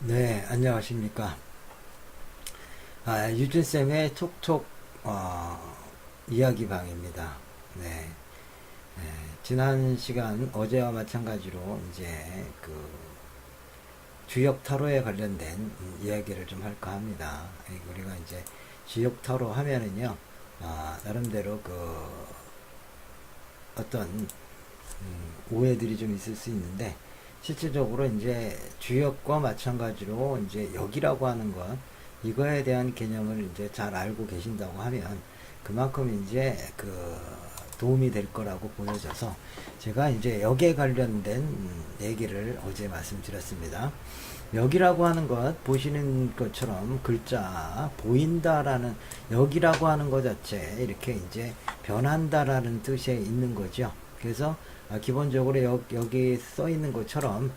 네, 안녕하십니까. 유준쌤의 톡톡, 이야기방입니다. 네, 지난 시간, 어제와 마찬가지로, 이제, 주역 타로에 관련된 이야기를 좀 할까 합니다. 우리가 이제, 주역 타로 하면은요, 나름대로 어떤, 오해들이 좀 있을 수 있는데, 실질적으로 이제 주역과 마찬가지로 이제 역이라고 하는 것, 이거에 대한 개념을 이제 잘 알고 계신다고 하면 그만큼 이제 도움이 될 거라고 보여져서 제가 이제 역에 관련된 얘기를 어제 말씀드렸습니다. 역이라고 하는 것 보시는 것처럼 글자 보인다라는 역이라고 하는 것 자체 이렇게 이제 변한다라는 뜻이 있는 거죠. 그래서 기본적으로 여기 써 있는 것처럼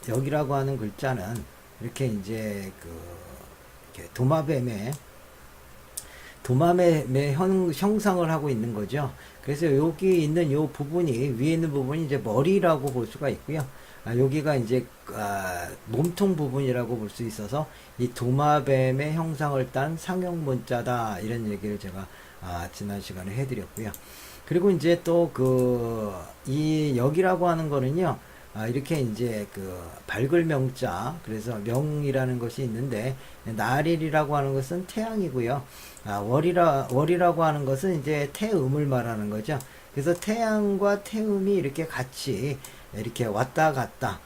역이라고 하는 글자는 이렇게 이제 이렇게 도마뱀의 형상을 하고 있는 거죠. 그래서 여기 있는 요 부분이 위에 있는 부분이 이제 머리라고 볼 수가 있고요. 여기가 이제 몸통 부분이라고 볼 수 있어서 이 도마뱀의 형상을 딴 상형 문자다 이런 얘기를 제가 지난 시간에 해드렸고요. 그리고 이제 또 이 역이라고 하는 거는요, 이렇게 이제 밝을 명자, 그래서 명이라는 것이 있는데, 날일이라고 하는 것은 태양이고요. 월이라고 하는 것은 이제 태음을 말하는 거죠. 그래서 태양과 태음이 이렇게 같이 이렇게 왔다 갔다,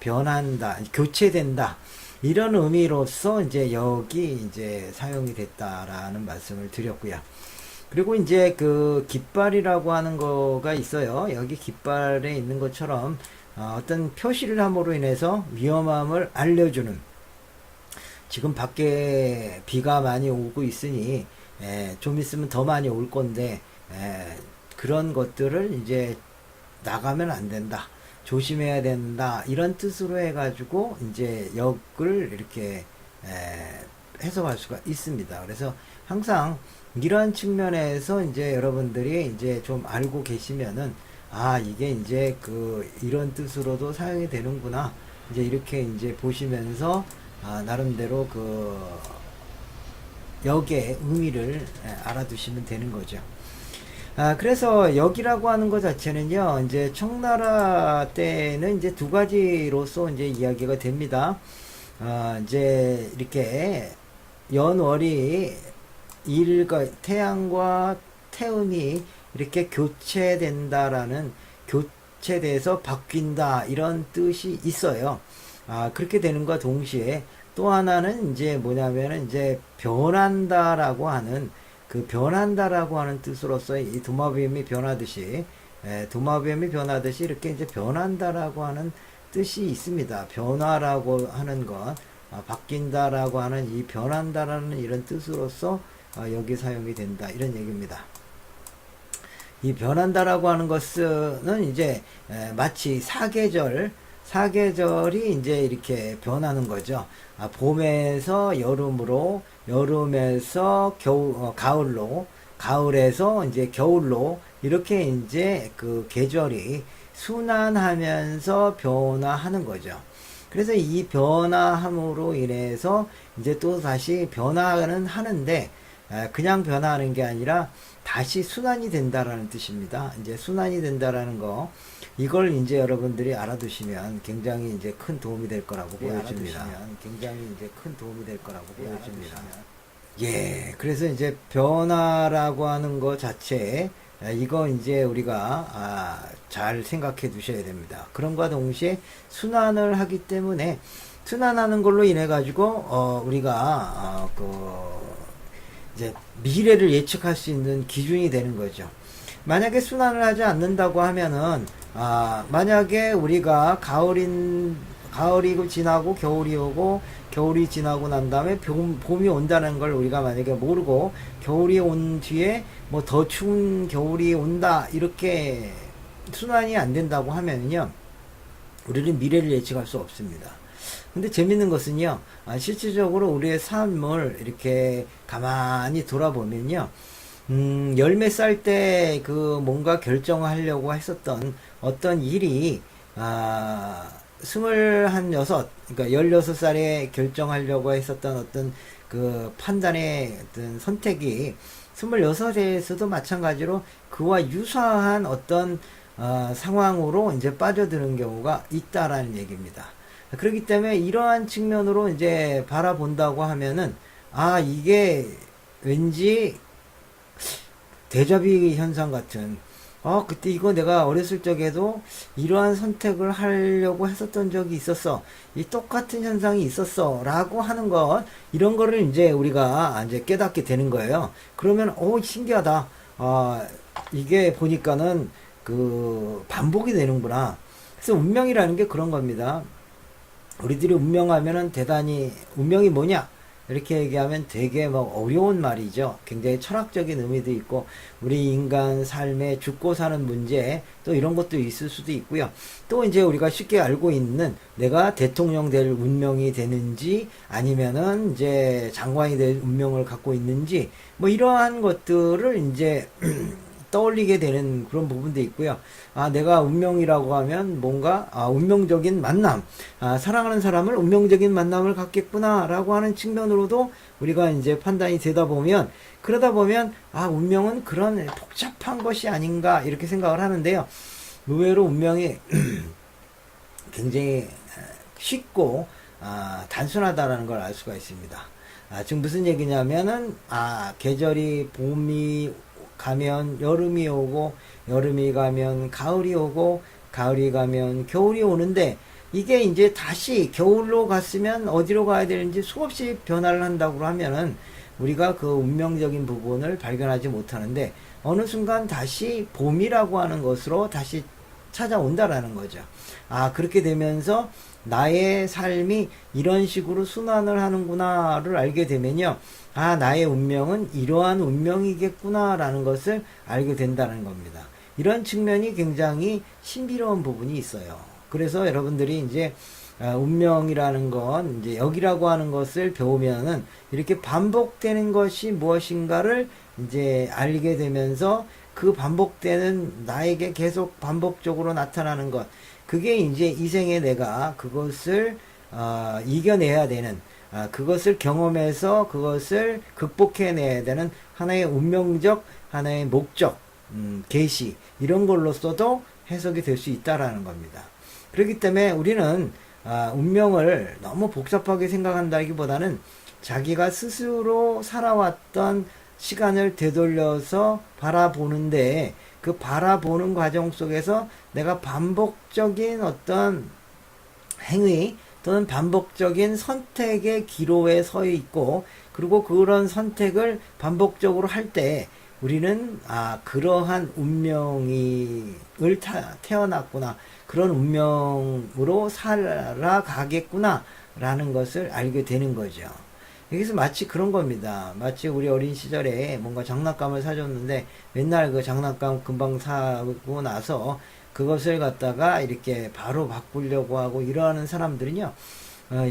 변한다, 교체된다. 이런 의미로서 이제 역이 이제 사용이 됐다라는 말씀을 드렸고요. 그리고 이제 깃발이라고 하는 거가 있어요. 여기 깃발에 있는 것처럼 어떤 표시를 함으로 인해서 위험함을 알려주는, 지금 밖에 비가 많이 오고 있으니 좀 있으면 더 많이 올 건데 그런 것들을 이제 나가면 안 된다, 조심해야 된다, 이런 뜻으로 해가지고 이제 역을 이렇게 해석할 수가 있습니다. 그래서 항상 이러한 측면에서 이제 여러분들이 이제 좀 알고 계시면은 이게 이제 이런 뜻으로도 사용이 되는구나, 이제 이렇게 이제 보시면서 나름대로 역의 의미를 알아두시면 되는 거죠. 그래서 역이라고 하는 것 자체는요, 이제 청나라 때는 이제 두 가지로서 이제 이야기가 됩니다. 이제 이렇게 연월이 태양과 태음이 이렇게 교체돼서 바뀐다, 이런 뜻이 있어요. 그렇게 되는 것과 동시에 또 하나는 이제 뭐냐면은 이제 변한다라고 하는 뜻으로서 이 도마뱀이 변하듯이 이렇게 이제 변한다라고 하는 뜻이 있습니다. 변화라고 하는 것, 바뀐다라고 하는 이 변한다라는 이런 뜻으로서 여기 사용이 된다, 이런 얘기입니다. 이 변한다라고 하는 것은 이제 마치 사계절이 이제 이렇게 변하는 거죠. 봄에서 여름으로, 여름에서 가을로, 가을에서 이제 겨울로, 이렇게 이제 계절이 순환하면서 변화하는 거죠. 그래서 이 변화함으로 인해서 이제 또 다시 변화는 하는데, 그냥 변화하는 게 아니라 다시 순환이 된다라는 뜻입니다. 이제 순환이 된다라는 거, 이걸 이제 여러분들이 알아두시면 굉장히 이제 큰 도움이 될 거라고 보여집니다. 예, 그래서 이제 변화라고 하는 것 자체에 이거 이제 우리가 잘 생각해 두셔야 됩니다. 그럼과 동시에 순환을 하기 때문에 순환하는 걸로 인해 가지고 우리가 이제 미래를 예측할 수 있는 기준이 되는 거죠. 만약에 순환을 하지 않는다고 하면은 만약에 우리가 가을이 지나고 겨울이 오고, 겨울이 지나고 난 다음에 봄이 온다는 걸 우리가 만약에 모르고 겨울이 온 뒤에 뭐 더 추운 겨울이 온다, 이렇게 순환이 안 된다고 하면요, 우리는 미래를 예측할 수 없습니다. 근데 재밌는 것은요, 실질적으로 우리의 삶을 이렇게 가만히 돌아보면요, 열매 쌀 때 뭔가 결정하려고 했었던 어떤 일이 스물한여섯, 그러니까 16살에 결정하려고 했었던 어떤 그 판단의 어떤 선택이 26에서도 마찬가지로 그와 유사한 어떤 상황으로 이제 빠져드는 경우가 있다라는 얘기입니다. 그렇기 때문에 이러한 측면으로 이제 바라본다고 하면은, 이게 왠지 데자비 현상 같은, 그때 이거 내가 어렸을 적에도 이러한 선택을 하려고 했었던 적이 있었어. 이 똑같은 현상이 있었어. 라고 하는 것, 이런 거를 이제 우리가 이제 깨닫게 되는 거예요. 그러면, 신기하다. 이게 보니까는 그 반복이 되는구나. 그래서 운명이라는 게 그런 겁니다. 우리들이 운명하면은 대단히, 운명이 뭐냐? 이렇게 얘기하면 되게 막 어려운 말이죠. 굉장히 철학적인 의미도 있고, 우리 인간 삶에 죽고 사는 문제, 또 이런 것도 있을 수도 있고요. 또 이제 우리가 쉽게 알고 있는 내가 대통령 될 운명이 되는지, 아니면은 이제 장관이 될 운명을 갖고 있는지, 뭐 이러한 것들을 이제 떠올리게 되는 그런 부분도 있고요. 내가 운명이라고 하면 뭔가, 운명적인 만남, 사랑하는 사람을 운명적인 만남을 갖겠구나, 라고 하는 측면으로도 우리가 이제 판단이 되다 보면, 그러다 보면, 운명은 그런 복잡한 것이 아닌가, 이렇게 생각을 하는데요. 의외로 운명이 굉장히 쉽고, 단순하다라는 걸 알 수가 있습니다. 지금 무슨 얘기냐면은, 계절이 봄이 가면 여름이 오고, 여름이 가면 가을이 오고, 가을이 가면 겨울이 오는데, 이게 이제 다시 겨울로 갔으면 어디로 가야 되는지 수없이 변화를 한다고 하면은 우리가 그 운명적인 부분을 발견하지 못하는데, 어느 순간 다시 봄이라고 하는 것으로 다시 찾아온다라는 거죠. 그렇게 되면서 나의 삶이 이런 식으로 순환을 하는구나를 알게 되면요. 나의 운명은 이러한 운명이겠구나라는 것을 알게 된다는 겁니다. 이런 측면이 굉장히 신비로운 부분이 있어요. 그래서 여러분들이 이제 운명이라는 건 이제 여기라고 하는 것을 배우면은 이렇게 반복되는 것이 무엇인가를 이제 알게 되면서 그 반복되는 나에게 계속 반복적으로 나타나는 것, 그게 이제 이 생에 내가 그것을 이겨내야 되는, 그것을 경험해서 그것을 극복해내야 되는 하나의 운명적, 하나의 목적, 계시, 이런 걸로써도 해석이 될 수 있다라는 겁니다. 그렇기 때문에 우리는 운명을 너무 복잡하게 생각한다기보다는 자기가 스스로 살아왔던 시간을 되돌려서 바라보는데, 그 바라보는 과정 속에서 내가 반복적인 어떤 행위 또는 반복적인 선택의 기로에 서 있고, 그리고 그런 선택을 반복적으로 할 때 우리는 그러한 운명을 태어났구나, 그런 운명으로 살아가겠구나 라는 것을 알게 되는 거죠. 여기서 마치 그런 겁니다. 마치 우리 어린 시절에 뭔가 장난감을 사줬는데 맨날 그 장난감 금방 사고 나서 그것을 갖다가 이렇게 바로 바꾸려고 하고 이러는 사람들은요,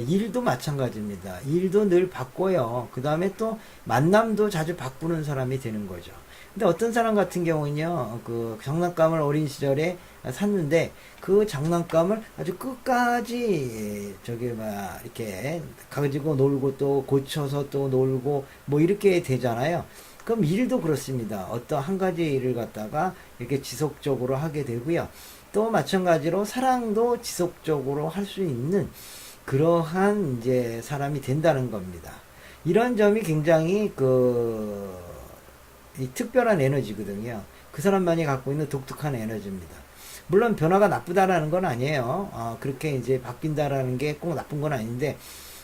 일도 마찬가지입니다. 일도 늘 바꿔요. 그 다음에 또 만남도 자주 바꾸는 사람이 되는 거죠. 근데 어떤 사람 같은 경우는요, 그 장난감을 어린 시절에 샀는데 그 장난감을 아주 끝까지 이렇게 가지고 놀고 또 고쳐서 또 놀고 뭐 이렇게 되잖아요. 그럼 일도 그렇습니다. 어떤 한 가지 일을 갖다가 이렇게 지속적으로 하게 되고요. 또 마찬가지로 사랑도 지속적으로 할 수 있는 그러한 이제 사람이 된다는 겁니다. 이런 점이 굉장히 이 특별한 에너지거든요. 그 사람만이 갖고 있는 독특한 에너지입니다. 물론 변화가 나쁘다라는 건 아니에요. 그렇게 이제 바뀐다라는 게 꼭 나쁜 건 아닌데,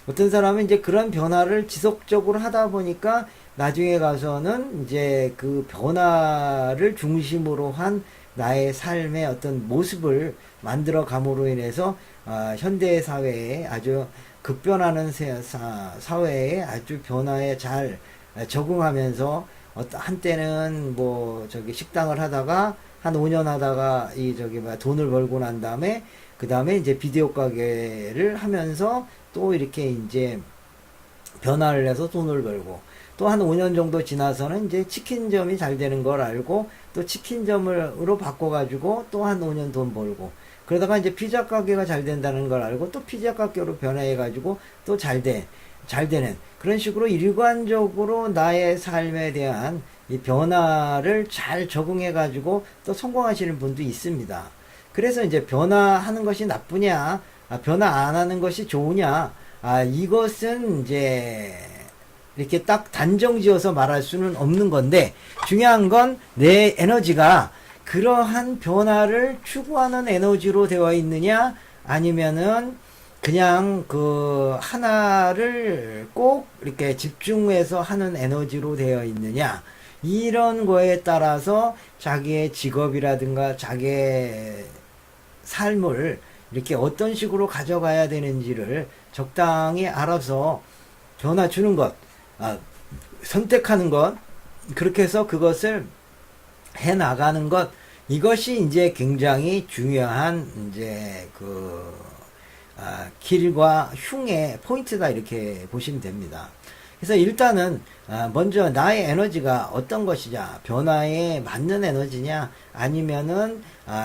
어떤 사람은 이제 그런 변화를 지속적으로 하다 보니까 나중에 가서는 이제 그 변화를 중심으로 한 나의 삶의 어떤 모습을 만들어 감으로 인해서 현대 사회에 아주 급변하는 사회에 아주 변화에 잘 적응하면서 한때는 식당을 하다가 한 5년 하다가 돈을 벌고 난 다음에 그 다음에 이제 비디오 가게를 하면서 또 이렇게 이제 변화를 해서 돈을 벌고, 또 한 5년 정도 지나서는 이제 치킨점이 잘 되는 걸 알고 또 치킨점으로 바꿔가지고 또 한 5년 돈 벌고, 그러다가 이제 피자 가게가 잘 된다는 걸 알고 또 피자 가게로 변해가지고 또 잘 되는 그런 식으로 일관적으로 나의 삶에 대한 이 변화를 잘 적응해가지고 또 성공하시는 분도 있습니다. 그래서 이제 변화하는 것이 나쁘냐, 변화 안 하는 것이 좋으냐, 이것은 이제 이렇게 딱 단정 지어서 말할 수는 없는 건데, 중요한 건 내 에너지가 그러한 변화를 추구하는 에너지로 되어 있느냐, 아니면은 그냥 그 하나를 꼭 이렇게 집중해서 하는 에너지로 되어 있느냐, 이런 거에 따라서 자기의 직업이라든가 자기의 삶을 이렇게 어떤 식으로 가져가야 되는지를 적당히 알아서 변화 주는 것, 선택하는 것, 그렇게 해서 그것을 해 나가는 것, 이것이 이제 굉장히 중요한 이제 길과 흉의 포인트다, 이렇게 보시면 됩니다. 그래서 일단은 먼저 나의 에너지가 어떤 것이냐, 변화에 맞는 에너지냐, 아니면은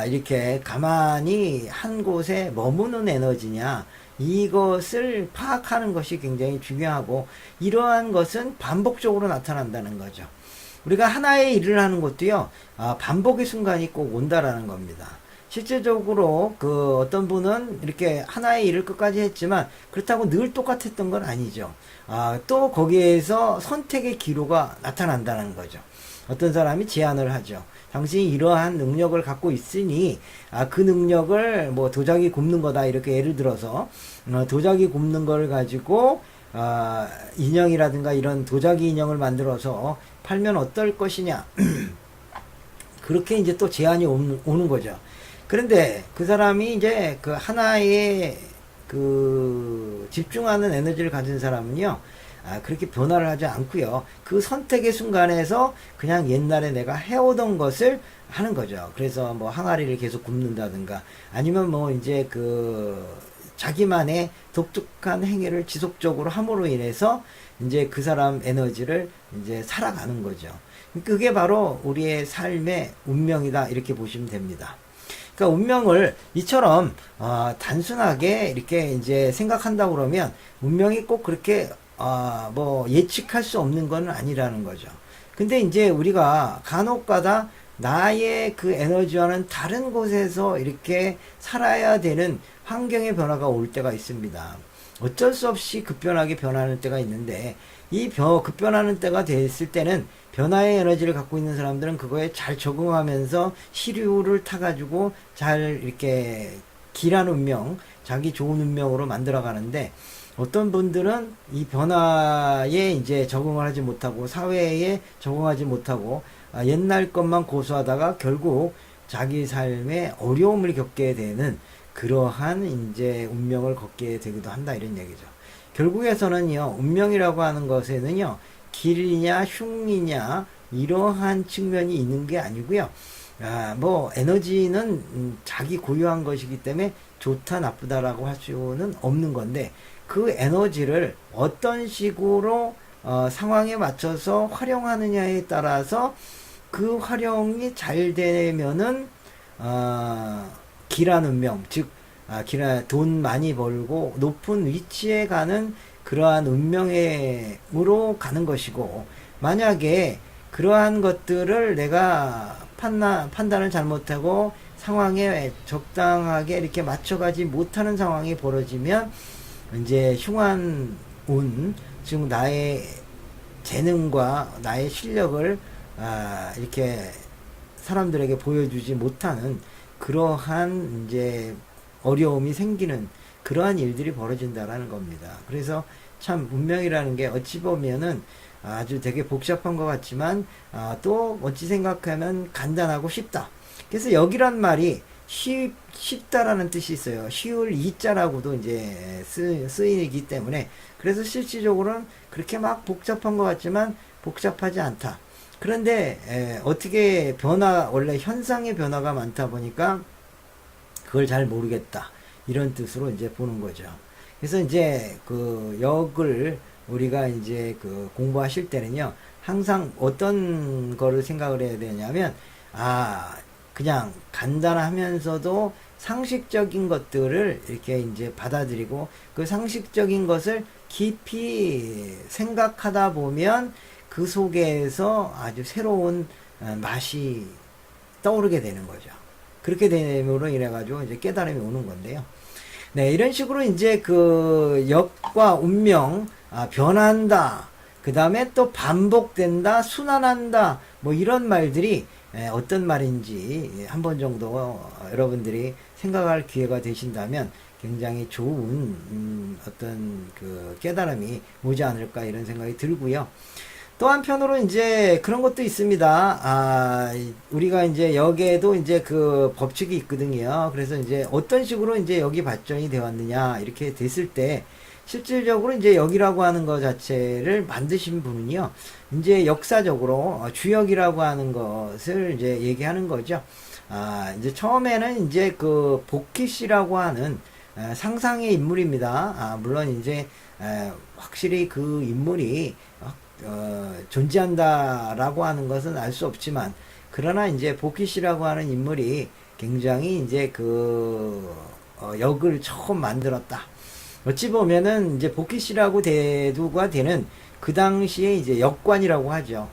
이렇게 가만히 한 곳에 머무는 에너지냐, 이것을 파악하는 것이 굉장히 중요하고, 이러한 것은 반복적으로 나타난다는 거죠. 우리가 하나의 일을 하는 것도요, 반복의 순간이 꼭 온다라는 겁니다. 실제적으로 그 어떤 분은 이렇게 하나의 일을 끝까지 했지만 그렇다고 늘 똑같았던 건 아니죠. 또 거기에서 선택의 기로가 나타난다는 거죠. 어떤 사람이 제안을 하죠. 당신이 이러한 능력을 갖고 있으니 그 능력을 뭐 도자기 굽는 거다, 이렇게 예를 들어서 도자기 굽는 걸 가지고 인형이라든가 이런 도자기 인형을 만들어서 팔면 어떨 것이냐. 그렇게 이제 또 제안이 오는 거죠. 그런데 그 사람이 이제 그 하나의 그 집중하는 에너지를 가진 사람은요, 그렇게 변화를 하지 않고요, 그 선택의 순간에서 그냥 옛날에 내가 해오던 것을 하는 거죠. 그래서 뭐 항아리를 계속 굽는다든가, 아니면 뭐 이제 그 자기만의 독특한 행위를 지속적으로 함으로 인해서 이제 그 사람 에너지를 이제 살아가는 거죠. 그게 바로 우리의 삶의 운명이다, 이렇게 보시면 됩니다. 그러니까 운명을 이처럼 단순하게 이렇게 이제 생각한다고 그러면 운명이 꼭 그렇게 뭐 예측할 수 없는 건 아니라는 거죠. 근데 이제 우리가 간혹가다 나의 그 에너지와는 다른 곳에서 이렇게 살아야 되는 환경의 변화가 올 때가 있습니다. 어쩔 수 없이 급변하게 변하는 때가 있는데, 이 급변하는 때가 됐을 때는 변화의 에너지를 갖고 있는 사람들은 그거에 잘 적응하면서 시류를 타가지고 잘 이렇게 길한 운명, 자기 좋은 운명으로 만들어 가는데, 어떤 분들은 이 변화에 이제 적응을 하지 못하고 사회에 적응하지 못하고 옛날 것만 고수하다가 결국 자기 삶에 어려움을 겪게 되는 그러한 이제 운명을 걷게 되기도 한다, 이런 얘기죠. 결국에서는요, 운명이라고 하는 것에는요, 길이냐 흉이냐 이러한 측면이 있는 게 아니고요. 뭐 에너지는 자기 고유한 것이기 때문에 좋다 나쁘다라고 할 수는 없는 건데, 그 에너지를 어떤 식으로 상황에 맞춰서 활용하느냐에 따라서 그 활용이 잘 되면은 길한 운명, 즉 돈 많이 벌고 높은 위치에 가는 그러한 운명으로 가는 것이고, 만약에 그러한 것들을 내가 판단을 잘못하고 상황에 적당하게 이렇게 맞춰가지 못하는 상황이 벌어지면 이제 흉한 운, 즉 나의 재능과 나의 실력을 이렇게 사람들에게 보여주지 못하는 그러한 이제 어려움이 생기는 그러한 일들이 벌어진다라는 겁니다. 그래서 참 운명이라는 게 어찌 보면은 아주 되게 복잡한 것 같지만 또 어찌 생각하면 간단하고 쉽다. 그래서 여기란 말이 쉽다라는 뜻이 있어요. 쉬울 이자라고도 이제 쓰이기 때문에, 그래서 실질적으로는 그렇게 막 복잡한 것 같지만 복잡하지 않다. 그런데 어떻게 원래 현상의 변화가 많다 보니까 그걸 잘 모르겠다, 이런 뜻으로 이제 보는 거죠. 그래서 이제 그 역을 우리가 이제 그 공부하실 때는요, 항상 어떤 거를 생각을 해야 되냐면, 그냥 간단하면서도 상식적인 것들을 이렇게 이제 받아들이고 그 상식적인 것을 깊이 생각하다 보면 그 속에서 아주 새로운 맛이 떠오르게 되는 거죠. 그렇게 됨으로 인해 가지고 이제 깨달음이 오는 건데요. 네, 이런 식으로 이제 그 역과 운명, 변한다. 그 다음에 또 반복된다, 순환한다. 뭐 이런 말들이 어떤 말인지 한 번 정도 여러분들이 생각할 기회가 되신다면 굉장히 좋은 어떤 그 깨달음이 오지 않을까 이런 생각이 들고요. 또 한편으로 이제 그런 것도 있습니다. 우리가 이제 여기에도 이제 그 법칙이 있거든요. 그래서 이제 어떤 식으로 이제 여기 발전이 되었느냐 이렇게 됐을 때 실질적으로 이제 여기라고 하는 것 자체를 만드신 분은요, 이제 역사적으로 주역이라고 하는 것을 이제 얘기하는 거죠. 이제 처음에는 이제 그 보키시라고 하는 상상의 인물입니다. 물론 이제 확실히 그 인물이 존재한다라고 하는 것은 알 수 없지만, 그러나 이제 보키시라고 하는 인물이 굉장히 이제 그 역을 처음 만들었다. 어찌 보면은 이제 보키시라고 대두가 되는 그 당시에 이제 역관이라고 하죠.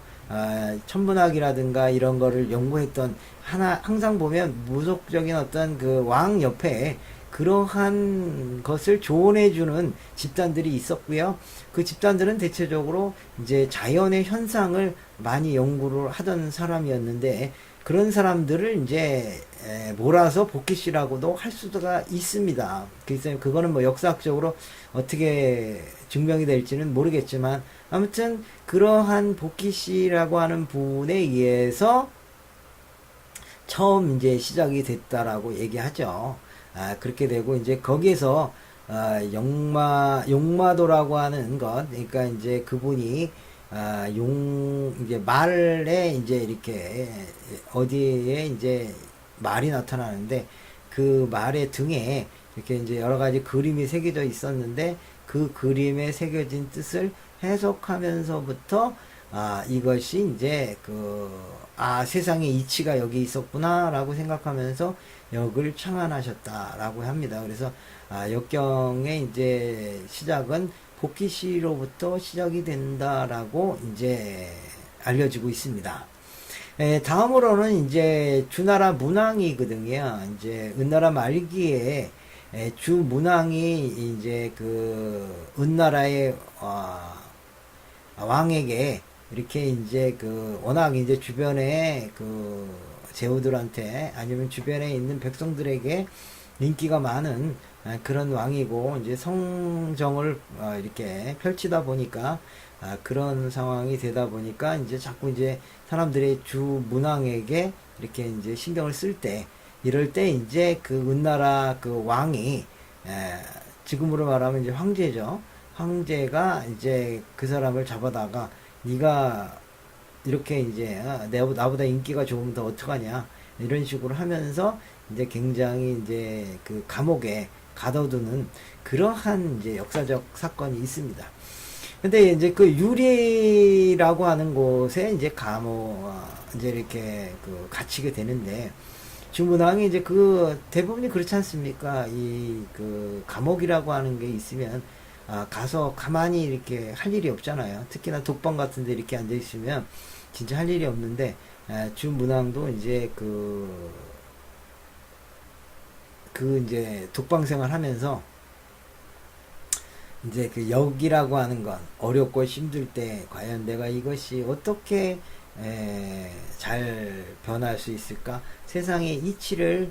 천문학이라든가 이런 거를 연구했던 항상 보면 무속적인 어떤 그 왕 옆에 그러한 것을 조언해주는 집단들이 있었고요. 그 집단들은 대체적으로 이제 자연의 현상을 많이 연구를 하던 사람이었는데, 그런 사람들을 이제 몰아서 보키시라고도 할 수가 있습니다. 그래서 그거는 뭐 역사학적으로 어떻게 증명이 될지는 모르겠지만, 아무튼 그러한 보키시라고 하는 분에 의해서 처음 이제 시작이 됐다라고 얘기하죠. 그렇게 되고 이제 거기에서 용마도라고 하는 것, 그러니까 이제 그분이 이제 말에 이제 이렇게 어디에 이제 말이 나타나는데 그 말의 등에 이렇게 이제 여러 가지 그림이 새겨져 있었는데 그 그림에 새겨진 뜻을 해석하면서부터 이것이 이제 세상의 이치가 여기 있었구나라고 생각하면서 역을 창안하셨다라고 합니다. 그래서 역경의 이제 시작은 보키시로부터 시작이 된다라고 이제 알려지고 있습니다. 다음으로는 이제 주나라 문왕이거든요. 이제 은나라 말기에 주 문왕이 이제 그 은나라의 왕에게 이렇게 이제 그 워낙 이제 주변에 그 제후들한테 아니면 주변에 있는 백성들에게 인기가 많은 그런 왕이고, 이제 성정을 이렇게 펼치다 보니까 그런 상황이 되다 보니까 이제 자꾸 이제 사람들이 주 문왕에게 이렇게 이제 신경을 쓸 때, 이럴 때 이제 그 은나라 그 왕이 지금으로 말하면 이제 황제죠. 황제가 이제 그 사람을 잡아다가 네가 이렇게 이제 나보다 인기가 좋으면 더 어떡하냐 이런 식으로 하면서 이제 굉장히 이제 그 감옥에 가둬두는 그러한 이제 역사적 사건이 있습니다. 근데 이제 그 유리라고 하는 곳에 이제 이제 이렇게 그 갇히게 되는데, 주문왕이 이제 그 대부분이 그렇지 않습니까? 이 그 감옥이라고 하는 게 있으면 가서 가만히 이렇게 할 일이 없잖아요. 특히나 독방 같은 데 이렇게 앉아 있으면 진짜 할 일이 없는데, 주문왕도 이제 이제 독방 생활 하면서 이제 그 역이라고 하는 건 어렵고 힘들 때 과연 내가 이것이 어떻게 잘 변할 수 있을까? 세상의 이치를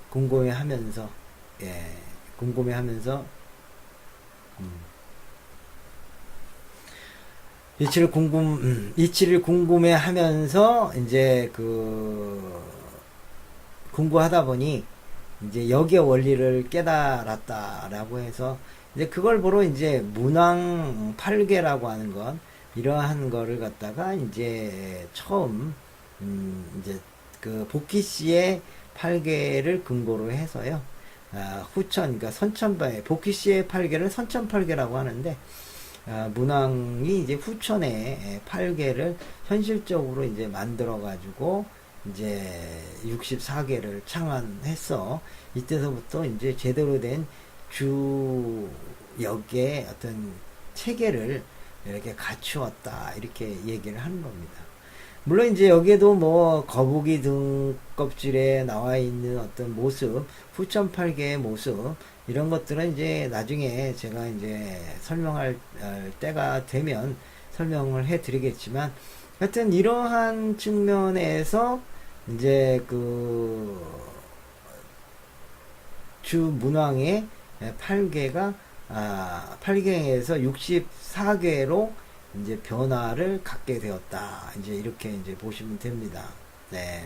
궁금해하면서 이치를 궁금해하면서 이제 공부하다 보니 이제 역의 원리를 깨달았다라고 해서 이제 그걸 보러 이제 문왕 8계라고 하는 건 이러한 거를 갖다가 이제 처음 이제 그 보키씨의 8계를 근거로 해서요. 그러니까 선천발 보키씨의 8계를 선천팔계라고 하는데, 문왕이 이제 후천의 8계를 현실적으로 이제 만들어 가지고 이제 64개를 창안했어. 이때서부터 이제 제대로 된 주역의 어떤 체계를 이렇게 갖추었다. 이렇게 얘기를 하는 겁니다. 물론 이제 여기에도 뭐 거북이 등 껍질에 나와 있는 어떤 모습, 9.8개의 모습, 이런 것들은 이제 나중에 제가 이제 설명할 때가 되면 설명을 해 드리겠지만, 하여튼 이러한 측면에서 이제 그 주문왕의 8개가 8개에서 64개로 이제 변화를 갖게 되었다. 이제 이렇게 이제 보시면 됩니다. 네.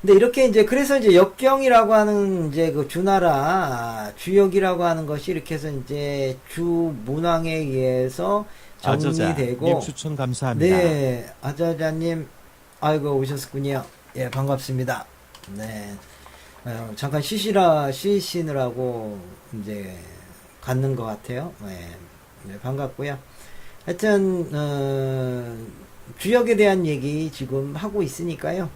근데 이렇게 이제 그래서 이제 역경이라고 하는 이제 그 주나라 주역이라고 하는 것이 이렇게 해서 이제 주문왕에 의해서 정리되고. 님 추천 감사합니다. 네, 아자자님, 아이고 오셨군요. 예, 반갑습니다. 네, 잠깐 쉬시느라고 이제 갔는 것 같아요. 네, 네, 반갑고요. 하여튼 주역에 대한 얘기 지금 하고 있으니까요.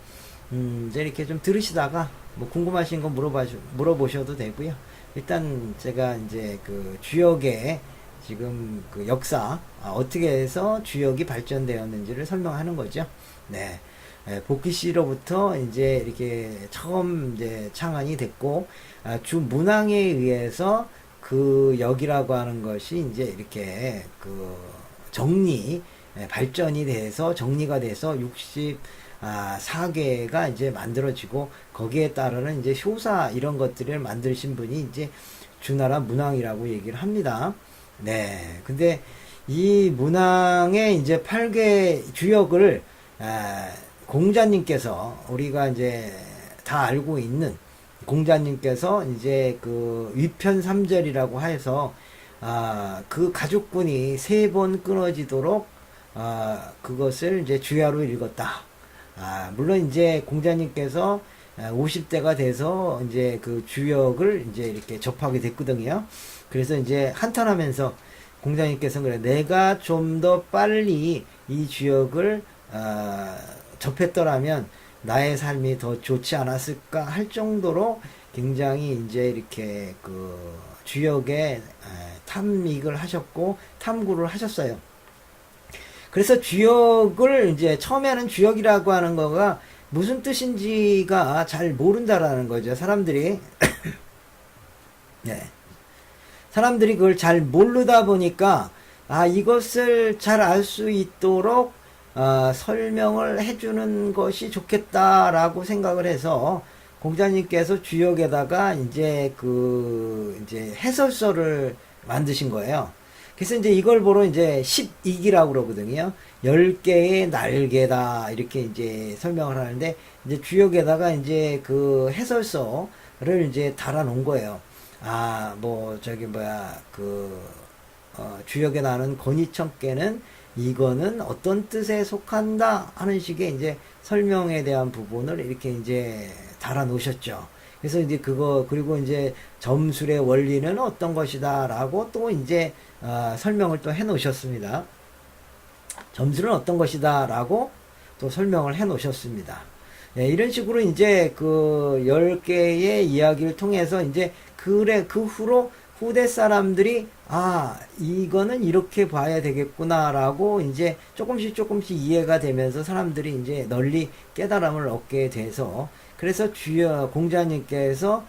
이제 이렇게 좀 들으시다가 뭐 궁금하신 거 물어보셔도 되고요. 일단 제가 이제 그 주역의 지금 그 역사, 어떻게 해서 주역이 발전되었는지를 설명하는 거죠. 네. 복귀 씨로부터 이제 이렇게 처음 이제 창안이 됐고, 주문왕에 의해서 그 역이라고 하는 것이 이제 이렇게 그 발전이 돼서 정리가 돼서 64개가 이제 만들어지고, 거기에 따르는 이제 효사 이런 것들을 만드신 분이 이제 주나라 문왕이라고 얘기를 합니다. 네. 근데 이 문왕의 이제 8개 주역을 공자님께서, 우리가 이제 다 알고 있는 공자님께서 이제 그 위편 3절이라고 해서 그 가족분이 3번 끊어지도록 그것을 이제 주야로 읽었다. 물론 이제 공자님께서 50대가 돼서 이제 그 주역을 이제 이렇게 접하게 됐거든요. 그래서 이제 한탄하면서 공자님께서 그래, 내가 좀 더 빨리 이 주역을 접했더라면 나의 삶이 더 좋지 않았을까 할 정도로 굉장히 이제 이렇게 그 주역에 탐닉을 하셨고 탐구를 하셨어요. 그래서 주역을 이제 처음에는 주역이라고 하는 거가 무슨 뜻인지가 잘 모른다라는 거죠. 사람들이 네. 사람들이 그걸 잘 모르다 보니까 이것을 잘 알 수 있도록 설명을 해주는 것이 좋겠다라고 생각을 해서 공자님께서 주역에다가 이제 이제 해설서를 만드신 거예요. 그래서 이제 이걸 보러 이제 12기라고 그러거든요. 10개의 날개다. 이렇게 이제 설명을 하는데, 이제 주역에다가 이제 그 해설서를 이제 달아 놓은 거예요. 주역에 나오는 건이천개는 이거는 어떤 뜻에 속한다 하는 식의 이제 설명에 대한 부분을 이렇게 이제 달아 놓으셨죠. 그래서 이제 그리고 이제 점술의 원리는 어떤 것이다 라고 또 이제 설명을 또 해 놓으셨습니다. 점술은 어떤 것이다 라고 또 설명을 해 놓으셨습니다. 네, 이런 식으로 이제 그 10개의 이야기를 통해서 이제 그 후로 후대 사람들이 이거는 이렇게 봐야 되겠구나 라고 이제 조금씩 이해가 되면서 사람들이 이제 널리 깨달음을 얻게 돼서, 그래서 공자님께서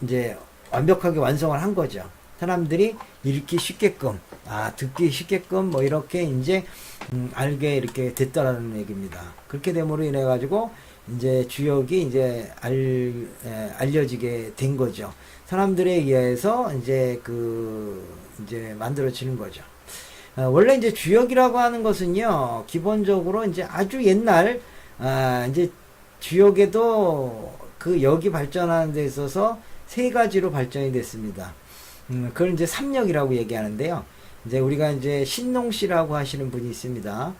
이제 완벽하게 완성을 한 거죠. 사람들이 읽기 쉽게끔, 듣기 쉽게끔 뭐 이렇게 이제 알게 이렇게 됐다라는 얘기입니다. 그렇게 됨으로 인해 가지고 이제 주역이 이제 알려지게 된 거죠. 사람들에 의해서 이제 이제 만들어지는 거죠. 원래 이제 주역이라고 하는 것은요, 기본적으로 이제 아주 옛날, 이제 주역에도 그 역이 발전하는 데 있어서 3가지로 발전이 됐습니다. 그걸 이제 삼역이라고 얘기하는데요. 이제 우리가 이제 신농씨라고 하시는 분이 있습니다.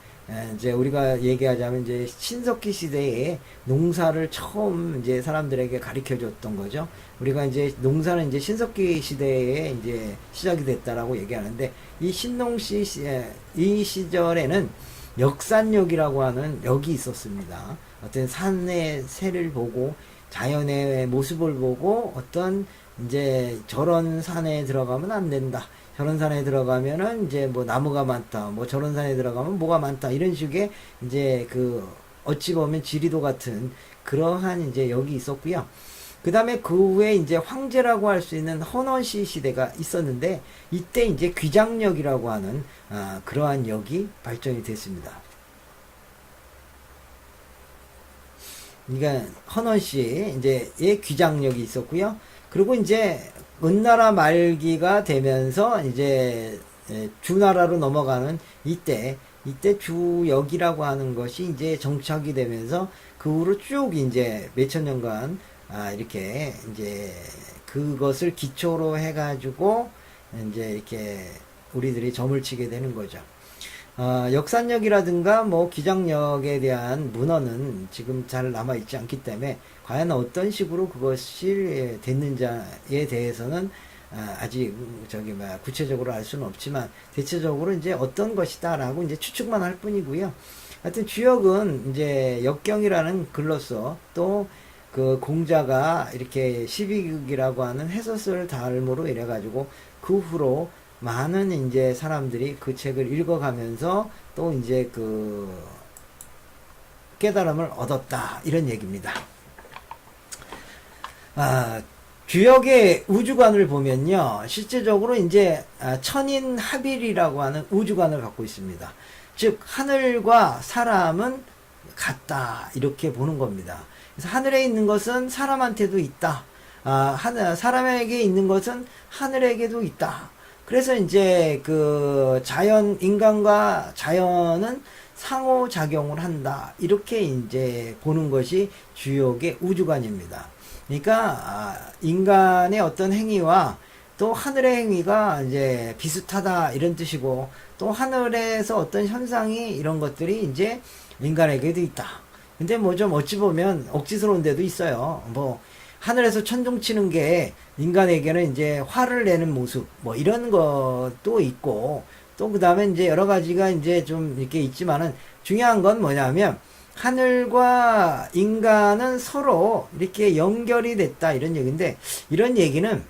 이제 우리가 얘기하자면 이제 신석기 시대에 농사를 처음 이제 사람들에게 가르쳐 줬던 거죠. 우리가 이제 농사는 이제 신석기 시대에 이제 시작이 됐다라고 얘기하는데, 이 신농씨 이 시절에는 역산역이라고 하는 역이 있었습니다. 어떤 산의 새를 보고 자연의 모습을 보고 어떤 이제 저런 산에 들어가면 안 된다. 저런 산에 들어가면은 이제 뭐 나무가 많다. 뭐 저런 산에 들어가면 뭐가 많다. 이런 식의 이제 그 어찌 보면 지리도 같은 그러한 이제 역이 있었고요. 그 다음에 그 후에 이제 황제라고 할 수 있는 헌원시 시대가 있었는데 이때 이제 귀장역이라고 하는 그러한 역이 발전이 됐습니다. 그러니까 헌원시 이제의 귀장역이 있었고요. 그리고 이제 은나라 말기가 되면서 이제 주나라로 넘어가는 이때 주역이라고 하는 것이 이제 정착이 되면서 그 후로 쭉 이제 몇천 년간 이렇게 이제 그것을 기초로 해가지고 이제 이렇게 우리들이 점을 치게 되는 거죠. 역산역이라든가 뭐 기장역에 대한 문헌은 지금 잘 남아있지 않기 때문에 과연 어떤 식으로 그것이 됐는지에 대해서는 아직 저기 뭐 구체적으로 알 수는 없지만 대체적으로 이제 어떤 것이다라고 이제 추측만 할 뿐이고요. 하여튼 주역은 이제 역경이라는 글로서 또 그 공자가 이렇게 12극이라고 하는 해설을 달모로 이래가지고 그 후로 많은 이제 사람들이 그 책을 읽어가면서 또 이제 그 깨달음을 얻었다 이런 얘기입니다. 주역의 우주관을 보면요, 실제적으로 이제 천인합일이라고 하는 우주관을 갖고 있습니다. 즉 하늘과 사람은 같다 이렇게 보는 겁니다. 그래서 하늘에 있는 것은 사람한테도 있다. 사람에게 있는 것은 하늘에게도 있다. 그래서 이제 그 인간과 자연은 상호작용을 한다. 이렇게 이제 보는 것이 주역의 우주관입니다. 그러니까 인간의 어떤 행위와 또 하늘의 행위가 이제 비슷하다 이런 뜻이고 또 하늘에서 어떤 현상이 이런 것들이 이제 인간에게도 있다. 근데 뭐 좀 어찌 보면 억지스러운 데도 있어요. 뭐 하늘에서 천둥 치는 게 인간에게는 이제 화를 내는 모습 뭐 이런 것도 있고 또 그 다음에 이제 여러 가지가 이제 좀 이렇게 있지만은 중요한 건 뭐냐면 하늘과 인간은 서로 이렇게 연결이 됐다 이런 얘기인데 이런 얘기는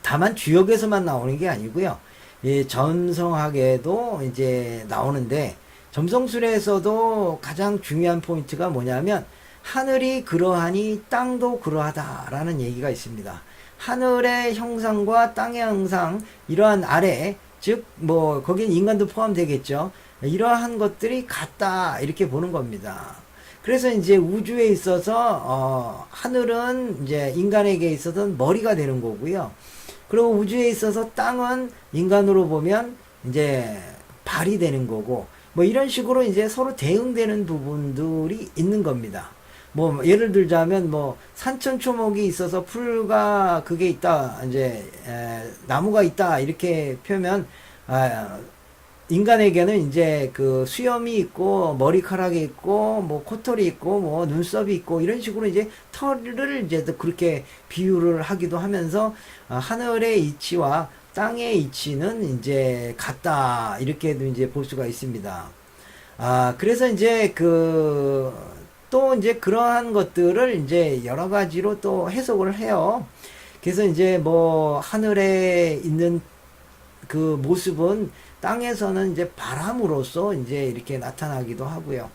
다만 주역에서만 나오는 게 아니고요. 이 점성학에도 이제 나오는데 점성술에서도 가장 중요한 포인트가 뭐냐면 하늘이 그러하니 땅도 그러하다라는 얘기가 있습니다. 하늘의 형상과 땅의 형상 이러한 아래 즉 뭐 거긴 인간도 포함되겠죠. 이러한 것들이 같다 이렇게 보는 겁니다. 그래서 이제 우주에 있어서 하늘은 이제 인간에게 있어서는 머리가 되는 거고요. 그리고 우주에 있어서 땅은 인간으로 보면 이제 발이 되는 거고 뭐 이런 식으로 이제 서로 대응되는 부분들이 있는 겁니다. 뭐 예를 들자면 뭐 산천초목이 있어서 풀과 그게 있다 이제 나무가 있다 이렇게 표면 인간에게는 이제 그 수염이 있고 머리카락이 있고 뭐 코털이 있고 뭐 눈썹이 있고 이런 식으로 이제 털을 이제 그렇게 비유를 하기도 하면서 하늘의 이치와 땅의 이치는 이제 같다 이렇게도 이제 볼 수가 있습니다. 그래서 이제 또 이제 그러한 것들을 이제 여러 가지로 또 해석을 해요. 그래서 이제 뭐 하늘에 있는 그 모습은 땅에서는 이제 바람으로써 이제 이렇게 나타나기도 하고요.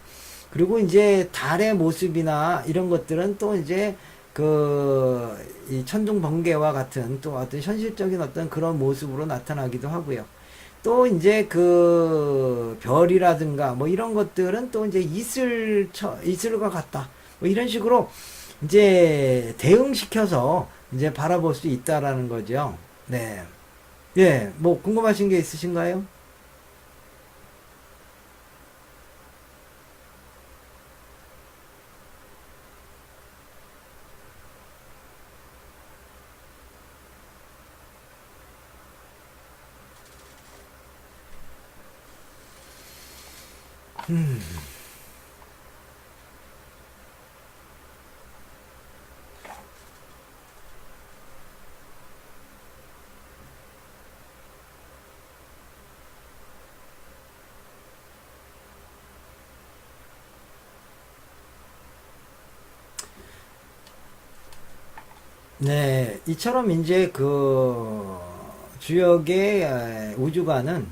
그리고 이제 달의 모습이나 이런 것들은 또 이제 이 천둥 번개와 같은 또 어떤 현실적인 어떤 그런 모습으로 나타나기도 하고요. 또 이제 그 별이라든가 뭐 이런 것들은 또 이제 이슬과 같다. 뭐 이런 식으로 이제 대응시켜서 이제 바라볼 수 있다라는 거죠. 네. 예, 뭐 궁금하신 게 있으신가요? 네, 이처럼 이제 그 주역의 우주관은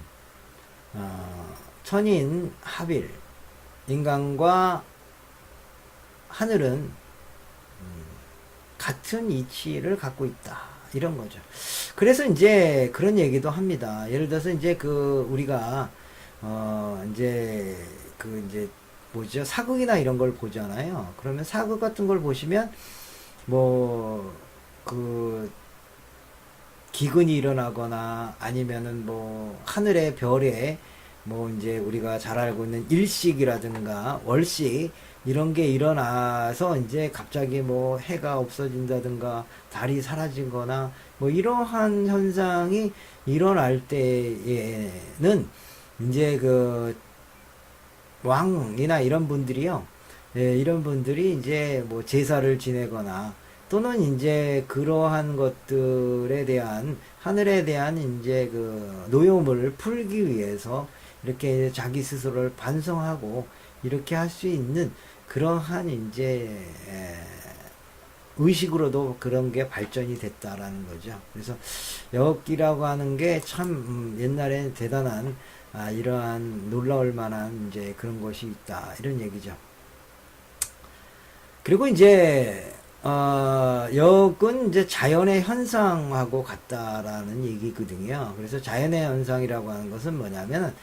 천인 합일, 인간과 하늘은 같은 이치를 갖고 있다. 이런 거죠. 그래서 이제 그런 얘기도 합니다. 예를 들어서 이제 그 우리가 이제 그 이제 뭐죠? 사극이나 이런 걸 보잖아요. 그러면 사극 같은 걸 보시면 뭐 그 기근이 일어나거나 아니면은 뭐 하늘의 별에 뭐 이제 우리가 잘 알고 있는 일식이라든가 월식 이런 게 일어나서 이제 갑자기 뭐 해가 없어진다든가 달이 사라지거나 뭐 이러한 현상이 일어날 때에는 이제 그 왕이나 이런 분들이요. 예, 이런 분들이 이제 뭐 제사를 지내거나 또는 이제 그러한 것들에 대한 하늘에 대한 이제 그 노여움을 풀기 위해서 이렇게 자기 스스로를 반성하고 이렇게 할 수 있는 그러한 이제 의식으로도 그런 게 발전이 됐다라는 거죠. 그래서 역기라고 하는 게 참 옛날에는 대단한 이러한 놀라울 만한 이제 그런 것이 있다 이런 얘기죠. 그리고 이제 역은 이제 자연의 현상하고 같다라는 얘기거든요. 그래서 자연의 현상이라고 하는 것은 뭐냐면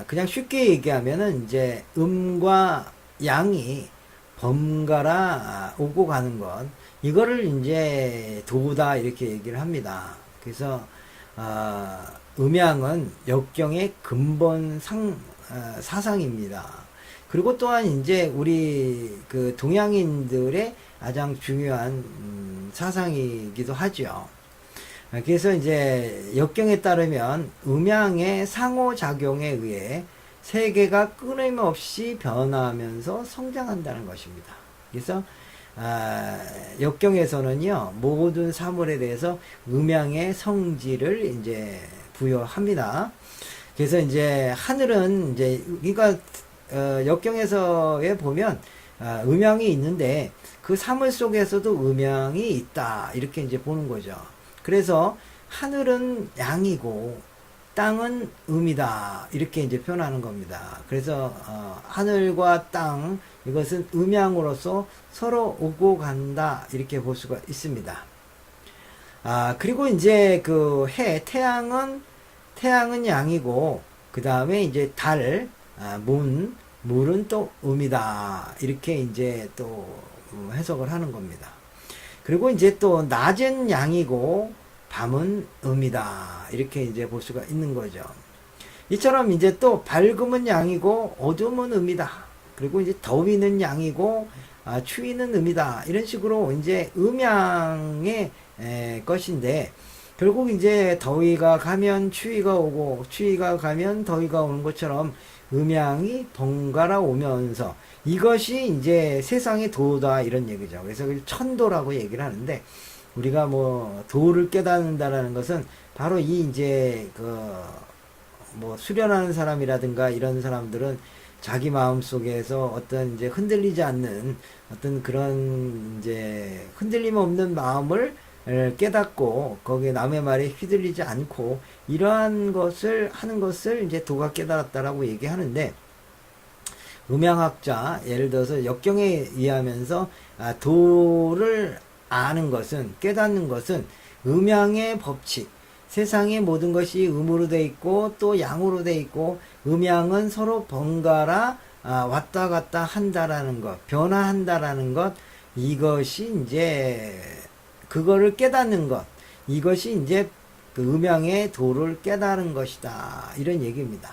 그냥 쉽게 얘기하면은 이제 음과 양이 번갈아 오고 가는 것 이거를 이제 도다 이렇게 얘기를 합니다. 그래서 음양은 역경의 근본 사상입니다. 그리고 또한 이제 우리 그 동양인들의 가장 중요한 사상이기도 하죠. 그래서 이제 역경에 따르면 음양의 상호작용에 의해 세계가 끊임없이 변화하면서 성장한다는 것입니다. 그래서 역경에서는요 모든 사물에 대해서 음양의 성질을 이제 부여합니다. 그래서 이제 하늘은 이제 그러니까 역경에서에 보면 음양이 있는데 그 사물 속에서도 음양이 있다 이렇게 이제 보는 거죠. 그래서 하늘은 양이고 땅은 음이다 이렇게 이제 표현하는 겁니다. 그래서 하늘과 땅 이것은 음양으로서 서로 오고 간다 이렇게 볼 수가 있습니다. 그리고 이제 그 태양은 양이고 그 다음에 이제 달, 물은 또 음이다 이렇게 이제 또 해석을 하는 겁니다. 그리고 이제 또 낮은 양이고 밤은 음이다 이렇게 이제 볼 수가 있는 거죠. 이처럼 이제 또 밝음은 양이고 어둠은 음이다. 그리고 이제 더위는 양이고 추위는 음이다. 이런 식으로 이제 음양의 것인데 결국 이제 더위가 가면 추위가 오고 추위가 가면 더위가 오는 것처럼 음양이 번갈아 오면서 이것이 이제 세상의 도다 이런 얘기죠. 그래서 천도라고 얘기를 하는데 우리가 뭐 도를 깨닫는다라는 것은 바로 이 이제 그 뭐 수련하는 사람이라든가 이런 사람들은 자기 마음 속에서 어떤 이제 흔들리지 않는 어떤 그런 이제 흔들림 없는 마음을 깨닫고 거기에 남의 말에 휘둘리지 않고 이러한 것을 하는 것을 이제 도가 깨달았다라고 얘기하는데 음양학자 예를 들어서 역경에 의하면서 도를 아는 것은 깨닫는 것은 음양의 법칙 세상의 모든 것이 음으로 돼 있고 또 양으로 돼 있고 음양은 서로 번갈아 왔다 갔다 한다라는 것 변화한다라는 것 이것이 이제 그거를 깨닫는 것 이것이 이제 그 음양의 도를 깨달은 것이다 이런 얘기입니다.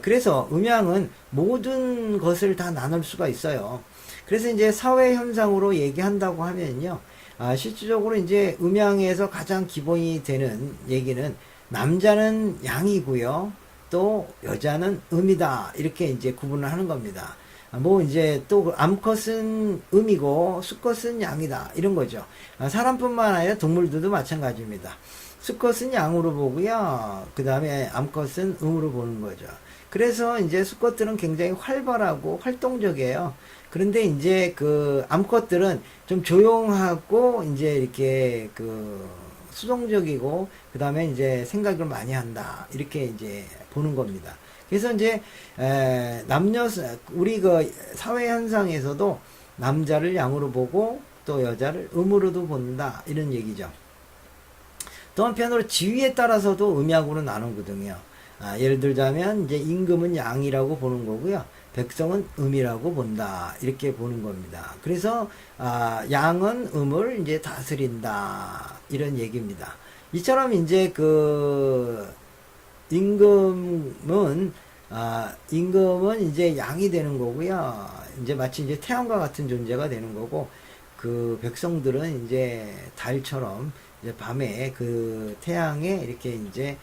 그래서 음양은 모든 것을 다 나눌 수가 있어요. 그래서 이제 사회 현상으로 얘기한다고 하면요 실질적으로 이제 음양에서 가장 기본이 되는 얘기는 남자는 양이고요 또 여자는 음이다 이렇게 이제 구분을 하는 겁니다. 뭐 이제 또 암컷은 음이고 수컷은 양이다 이런 거죠. 사람뿐만 아니라 동물들도 마찬가지입니다. 수컷은 양으로 보고요 그 다음에 암컷은 음으로 보는 거죠. 그래서 이제 수컷들은 굉장히 활발하고 활동적이에요. 그런데 이제 그 암컷들은 좀 조용하고 이제 이렇게 그 수동적이고 그 다음에 이제 생각을 많이 한다 이렇게 이제 보는 겁니다. 그래서 이제 남녀 우리 그 사회 현상에서도 남자를 양으로 보고 또 여자를 음으로도 본다 이런 얘기죠. 또 한편으로 지위에 따라서도 음양으로 나누거든요. 예를 들자면 이제 임금은 양이라고 보는 거고요. 백성은 음이라고 본다 이렇게 보는 겁니다. 그래서 양은 음을 이제 다스린다 이런 얘기입니다. 이처럼 이제 그 임금은 이제 양이 되는 거고요. 이제 마치 이제 태양과 같은 존재가 되는 거고, 그 백성들은 이제 달처럼 이제 밤에 그 태양에 이렇게 이제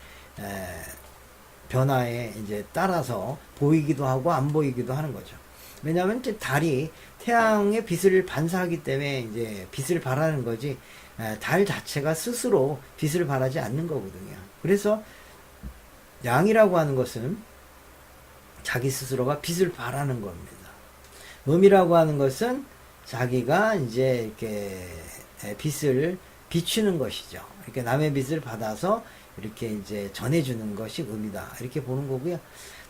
변화에 이제 따라서 보이기도 하고 안 보이기도 하는 거죠. 왜냐하면 이제 달이 태양의 빛을 반사하기 때문에 이제 빛을 발하는 거지, 달 자체가 스스로 빛을 발하지 않는 거거든요. 그래서 양이라고 하는 것은 자기 스스로가 빛을 발하는 겁니다. 음이라고 하는 것은 자기가 이제 이렇게 빛을 비추는 것이죠. 이렇게 남의 빛을 받아서 이렇게 이제 전해주는 것이 음이다. 이렇게 보는 거고요.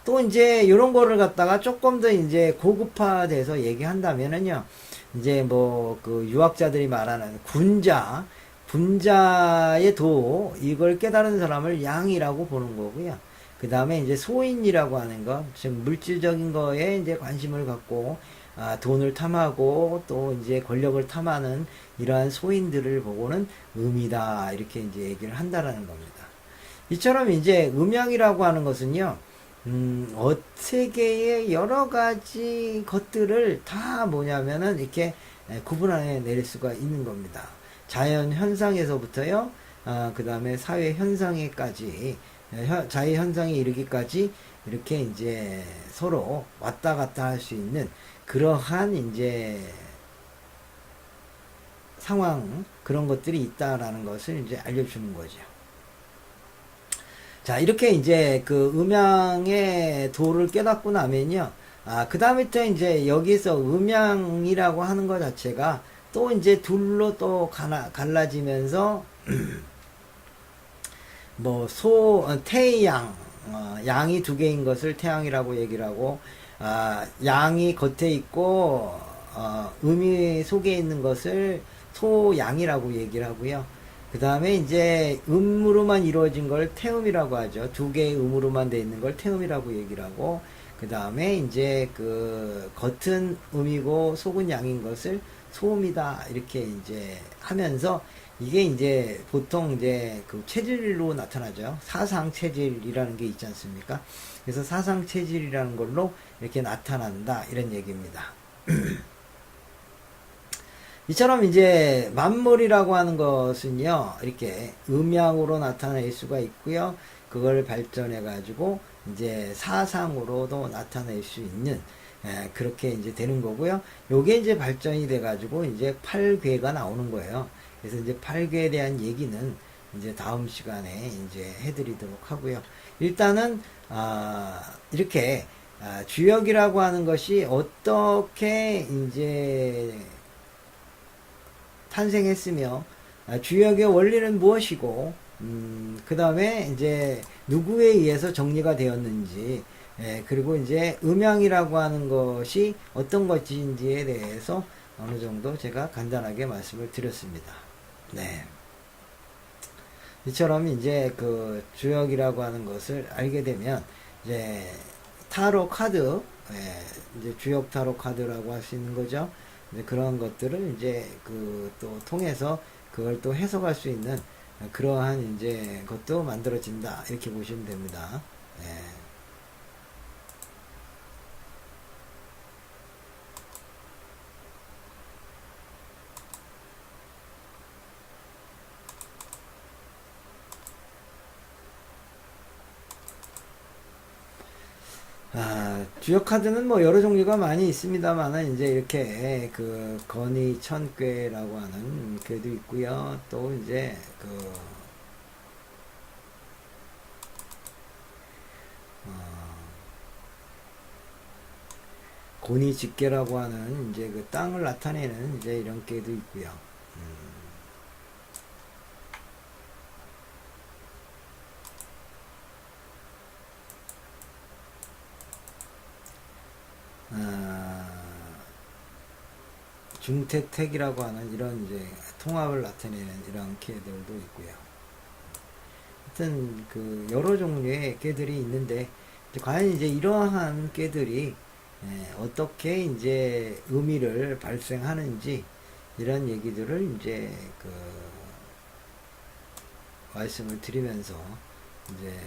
또 이제 이런 거를 갖다가 조금 더 이제 고급화돼서 얘기한다면은요, 이제 뭐 그 유학자들이 말하는 분자의 도, 이걸 깨달은 사람을 양이라고 보는 거고요. 그 다음에 이제 소인이라고 하는 것, 즉 물질적인 거에 이제 관심을 갖고 돈을 탐하고 또 이제 권력을 탐하는 이러한 소인들을 보고는 음이다 이렇게 이제 얘기를 한다라는 겁니다. 이처럼 이제 음양이라고 하는 것은요, 세계의 여러 가지 것들을 다 뭐냐면은 이렇게 구분해 내릴 수가 있는 겁니다. 자연 현상에서부터요, 그 다음에 사회 현상에까지, 자연 현상에 이르기까지 이렇게 이제 서로 왔다 갔다 할 수 있는 그러한 이제 상황, 그런 것들이 있다라는 것을 이제 알려주는 거죠. 자, 이렇게 이제 그 음양의 도를 깨닫고 나면요, 그 다음부터 이제 여기서 음양이라고 하는 것 자체가 또 이제 둘로 또 갈라지면서 뭐 태양, 양이 두 개인 것을 태양이라고 얘기를 하고, 양이 겉에 있고 음이 속에 있는 것을 소양이라고 얘기를 하고요. 그 다음에 이제 음으로만 이루어진 걸 태음이라고 하죠. 두 개의 음으로만 되어 있는 걸 태음이라고 얘기를 하고, 그 다음에 이제 그 겉은 음이고 속은 양인 것을 소음이다 이렇게 이제 하면서, 이게 이제 보통 이제 그 체질로 나타나죠. 사상 체질이라는 게 있지 않습니까? 그래서 사상 체질이라는 걸로 이렇게 나타난다 이런 얘기입니다. 이처럼 이제 만물이라고 하는 것은요, 이렇게 음양으로 나타낼 수가 있고요. 그걸 발전해 가지고 이제 사상으로도 나타낼 수 있는, 그렇게 이제 되는 거고요. 요게 이제 발전이 돼 가지고 이제 8괴가 나오는 거예요. 그래서 이제 8괴에 대한 얘기는 이제 다음 시간에 이제 해드리도록 하고요. 일단은 이렇게 주역이라고 하는 것이 어떻게 이제 탄생했으며, 주역의 원리는 무엇이고, 그 다음에 이제 누구에 의해서 정리가 되었는지, 그리고 이제 음양이라고 하는 것이 어떤 것인지에 대해서 어느 정도 제가 간단하게 말씀을 드렸습니다. 네. 이처럼 이제 그 주역이라고 하는 것을 알게 되면, 이제 타로 카드, 이제 주역 타로 카드라고 할 수 있는 거죠. 이제 그런 것들을 이제 그 또 통해서 그걸 또 해석할 수 있는 그러한 이제 것도 만들어진다 이렇게 보시면 됩니다. 주역 카드는 뭐 여러 종류가 많이 있습니다만은, 이제 이렇게 그 건의 천괴라고 하는 괴도 있고요. 또 이제 그 고니집게라고 하는 이제 그 땅을 나타내는 이제 이런 깨도 있고요. 중태택이라고 하는 이런 이제 통합을 나타내는 이런 깨들도 있고요. 하여튼 그 여러 종류의 깨들이 있는데 과연 이제 이러한 깨들이 어떻게 이제 의미를 발생하는지 이런 얘기들을 이제 그 말씀을 드리면서 이제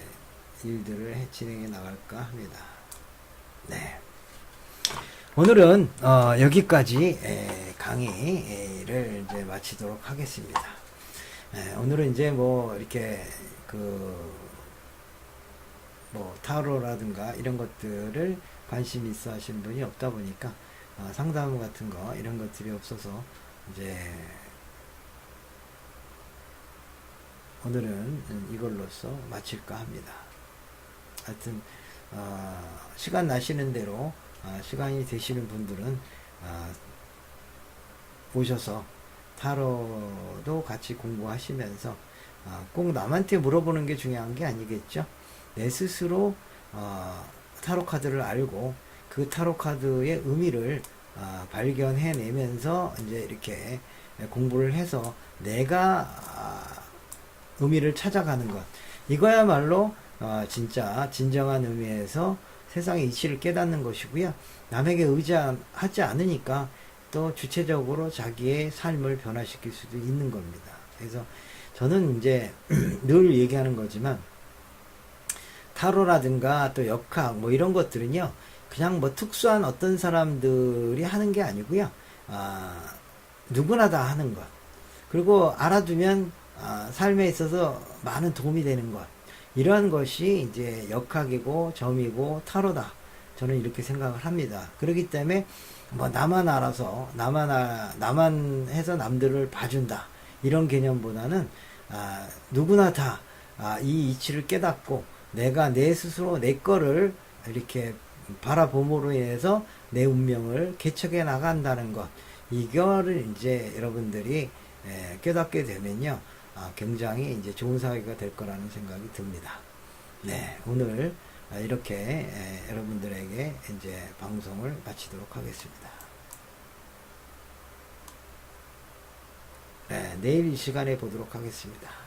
일들을 진행해 나갈까 합니다. 네. 오늘은 여기까지 강의를 이제 마치도록 하겠습니다. 오늘은 이제 뭐 이렇게 그 뭐 타로라든가 이런 것들을 관심 있어 하시는 분이 없다 보니까 상담 같은 거 이런 것들이 없어서 이제 오늘은 이걸로써 마칠까 합니다. 하여튼 시간 나시는 대로 시간이 되시는 분들은 오셔서 타로도 같이 공부하시면서 꼭 남한테 물어보는 게 중요한 게 아니겠죠. 내 스스로 타로 카드를 알고 그 타로 카드의 의미를 발견해내면서 이제 이렇게 공부를 해서 내가 의미를 찾아가는 것, 이거야말로 진짜 진정한 의미에서 세상의 이치를 깨닫는 것이고요. 남에게 의지하지 않으니까 또 주체적으로 자기의 삶을 변화시킬 수도 있는 겁니다. 그래서 저는 이제 늘 얘기하는 거지만 타로라든가 또 역학 뭐 이런 것들은요, 그냥 뭐 특수한 어떤 사람들이 하는 게 아니고요. 누구나 다 하는 것. 그리고 알아두면 삶에 있어서 많은 도움이 되는 것. 이러한 것이 이제 역학이고 점이고 타로다. 저는 이렇게 생각을 합니다. 그렇기 때문에 뭐 나만 알아서 나만 해서 남들을 봐준다. 이런 개념보다는 누구나 다 이 이치를 깨닫고 내가 내 스스로 내 거를 이렇게 바라봄으로 인해서 내 운명을 개척해 나간다는 것, 이거를 이제 여러분들이 깨닫게 되면요, 굉장히 이제 좋은 사회가 될 거라는 생각이 듭니다. 네, 오늘 이렇게 여러분들에게 이제 방송을 마치도록 하겠습니다. 네, 내일 이 시간에 보도록 하겠습니다.